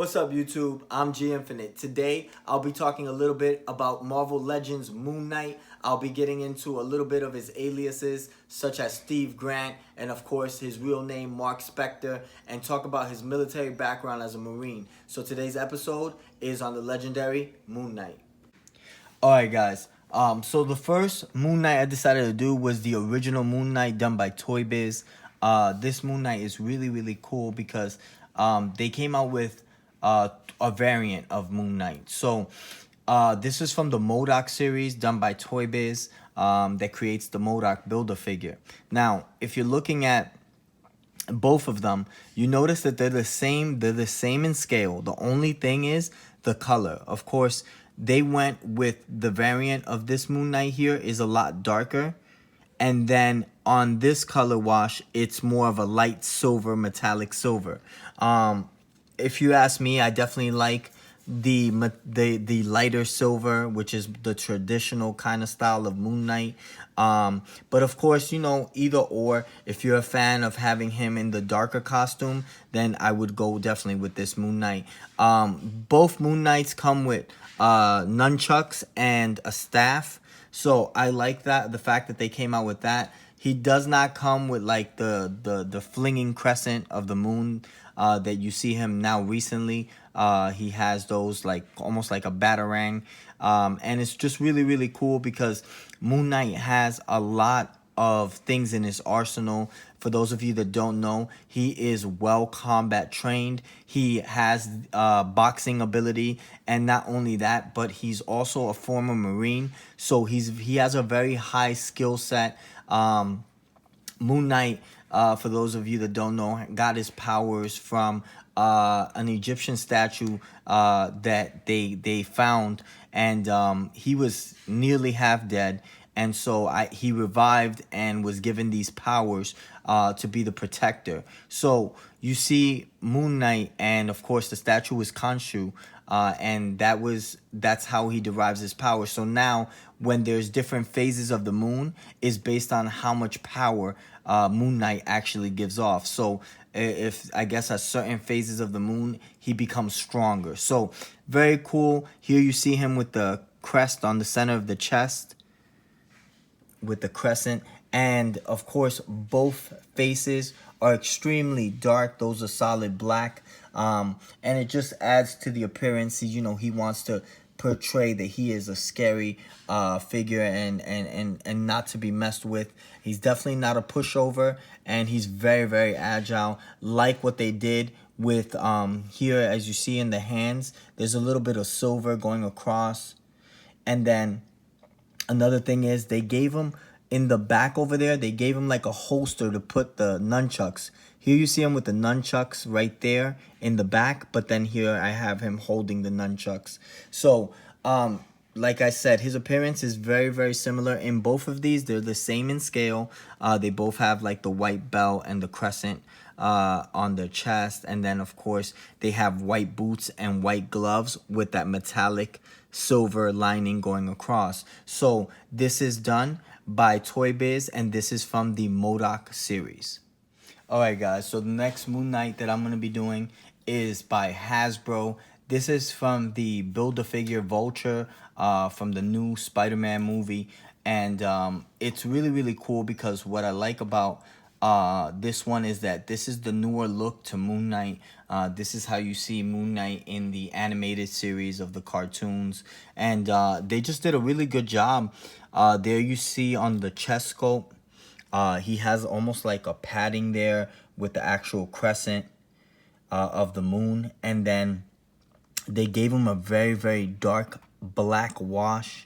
What's up, YouTube? I'm G Infinite. Today, I'll be talking a little bit about Marvel Legends Moon Knight. I'll be getting into a little bit of his aliases, such as Steve Grant, and of course, his real name, Mark Spector, and talk about his military background as a Marine. So today's episode is on the legendary Moon Knight. Alright, guys. So the first Moon Knight I decided to do was the original Moon Knight done by Toy Biz. This Moon Knight is really cool because they came out with a variant of Moon Knight. So this is from the MODOK series done by Toy Biz that creates the MODOK Build-A-Figure. Now, if you're looking at both of them, you notice that they're the same in scale. The only thing is the color. Of course, they went with the variant of this Moon Knight here is a lot darker, and then on this color wash it's more of a light silver, metallic silver. If you ask me, I definitely like the lighter silver, which is the traditional kind of style of Moon Knight. But of course, you know, either or. If you're a fan of having him in the darker costume, then I would go definitely with this Moon Knight. Both Moon Knights come with nunchucks and a staff, so I like that, the fact that they came out with that. He does not come with like the flinging crescent of the moon that you see him now recently. He has those like almost like a batarang, and it's just really cool because Moon Knight has a lot of things in his arsenal. For those of you that don't know, he is well combat trained. He has boxing ability, and not only that, but he's also a former Marine, so he has a very high skill set. Moon Knight, for those of you that don't know, got his powers from an Egyptian statue that they found, and he was nearly half dead. And so he revived and was given these powers to be the protector. So you see Moon Knight, and of course the statue was Khonshu, and that's how he derives his power. So now when there's different phases of the moon, is based on how much power Moon Knight actually gives off. So if I guess at certain phases of the moon, he becomes stronger. So very cool. Here you see him with the crest on the center of the chest, with the crescent, and of course both faces are extremely dark. Those are solid black, and it just adds to the appearance. You know, he wants to portray that he is a scary figure and not to be messed with. He's definitely not a pushover, and he's very agile, like what they did with here. As you see in the hands, there's a little bit of silver going across. And then another thing is they gave him in the back over there, they gave him like a holster to put the nunchucks. Here you see him with the nunchucks right there in the back, but then here I have him holding the nunchucks. So like I said, his appearance is very similar in both of these. They're the same in scale. They both have like the white belt and the crescent on their chest, and then of course they have white boots and white gloves with that metallic silver lining going across. So this is done by Toy Biz, and this is from the MODOK series. Alright guys, so the next Moon Knight that I'm going to be doing is by Hasbro. This is from the Build-A-Figure Vulture from the new Spider-Man movie, and it's really cool because what I like about this one is that this is the newer look to Moon Knight. This is how you see Moon Knight in the animated series of the cartoons, and they just did a really good job. There you see on the chest sculpt, he has almost like a padding there with the actual crescent of the moon, and then they gave him a very dark black wash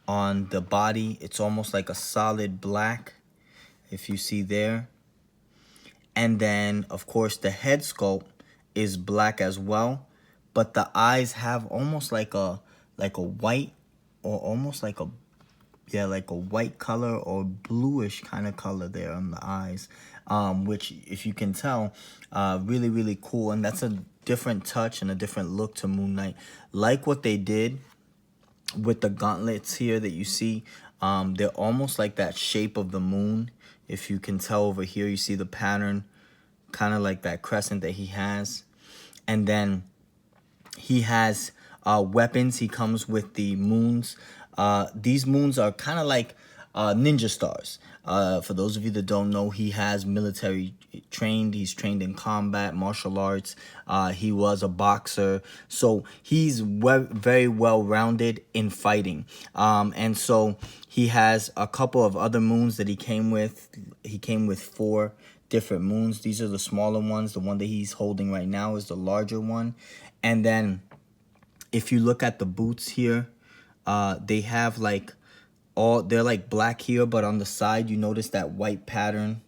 on the body. It's almost like a solid black, if you see there. And then of course the head sculpt is black as well, but the eyes have almost like a white, or almost like a white color or bluish kind of color there on the eyes, which if you can tell, really cool. And that's a different touch and a different look to Moon Knight, like what they did with the gauntlets here that you see. They're almost like that shape of the moon. If you can tell over here, you see the pattern, kind of like that crescent that he has. And then He has weapons. He comes with the moons. These moons are kind of like ninja stars. For those of you that don't know, he has military trained. He's trained in combat, martial arts. He was a boxer. So he's very well-rounded in fighting. And so he has a couple of other moons that he came with. He came with 4 different moons. These are the smaller ones. The one that he's holding right now is the larger one. And then if you look at the boots here, they have like they're like black here, but on the side you notice that white pattern.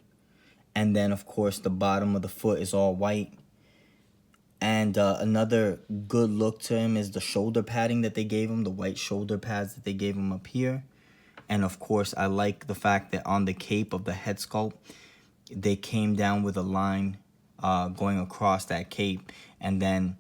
And then of course the bottom of the foot is all white. And another good look to him is the shoulder padding that they gave him, the white shoulder pads that they gave him up here. And of course I like the fact that on the cape of the head sculpt, they came down with a line going across that cape. And then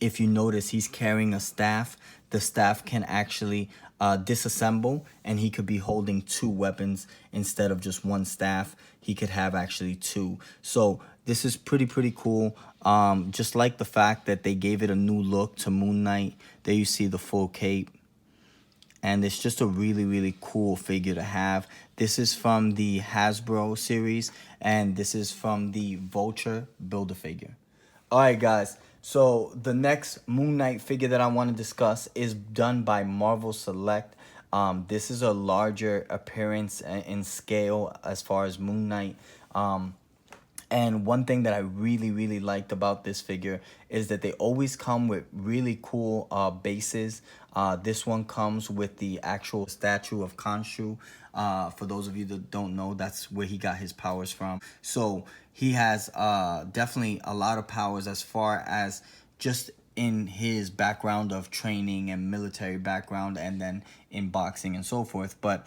if you notice, he's carrying a staff. The staff can actually disassemble, and he could be holding 2 weapons instead of just 1 staff. He could have actually 2. So this is pretty cool. Just like the fact that they gave it a new look to Moon Knight. There you see the full cape. And it's just a really cool figure to have. This is from the Hasbro series, and this is from the Vulture Build-A-Figure. Alright guys, so the next Moon Knight figure that I want to discuss is done by Marvel Select. This is a larger appearance in scale as far as Moon Knight. And one thing that I really liked about this figure is that they always come with really cool bases. This one comes with the actual statue of Khonshu. For those of you that don't know, that's where he got his powers from. So he has definitely a lot of powers as far as just in his background of training and military background, and then in boxing and so forth. But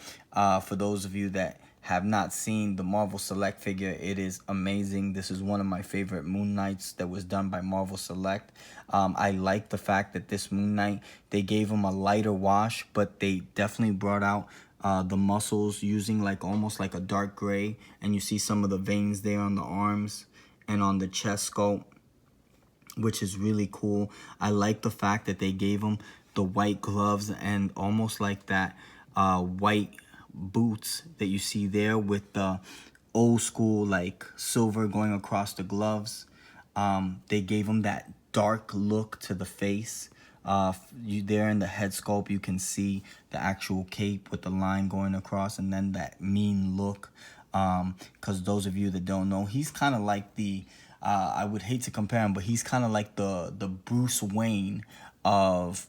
for those of you that have not seen the Marvel Select figure, it is amazing. This is one of my favorite Moon Knights that was done by Marvel Select. I like the fact that this Moon Knight, they gave him a lighter wash, but they definitely brought out the muscles using like almost like a dark gray, and you see some of the veins there on the arms and on the chest sculpt, which is really cool. I like the fact that they gave him the white gloves and almost like that white boots that you see there with the old school like silver going across the gloves. They gave him that dark look to the face. There in the head sculpt, you can see the actual cape with the line going across, and then that mean look. Because those of you that don't know, he's kind of like the I would hate to compare him, but he's kind of like the Bruce Wayne of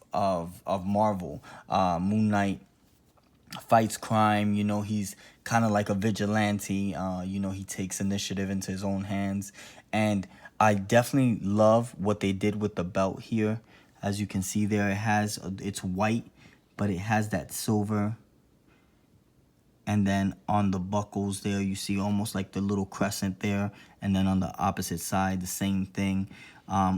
Marvel. Moon Knight fights crime, you know, he's kind of like a vigilante. You know, he takes initiative into his own hands. And I definitely love what they did with the belt here. As you can see there, it's white, but it has that silver. And then on the buckles there, you see almost like the little crescent there. And then on the opposite side, the same thing.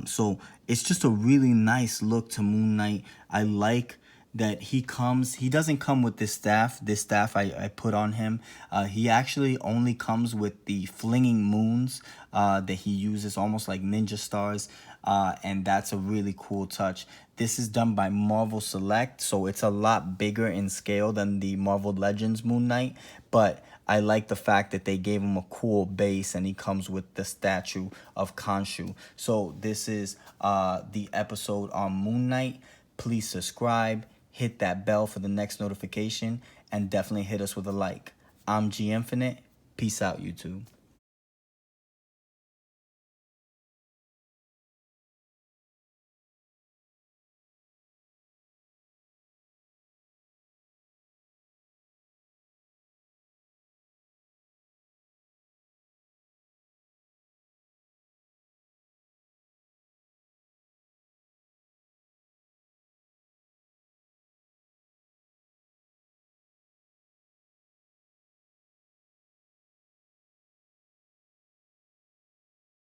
So it's just a really nice look to Moon Knight. I like that he doesn't come with this staff. This staff I put on him. He actually only comes with the flinging moons that he uses, almost like ninja stars. And that's a really cool touch. This is done by Marvel Select, so it's a lot bigger in scale than the Marvel Legends Moon Knight. But I like the fact that they gave him a cool base, and he comes with the statue of Khonshu. So this is the episode on Moon Knight. Please subscribe, hit that bell for the next notification, and definitely hit us with a like. I'm G Infinite. Peace out, YouTube.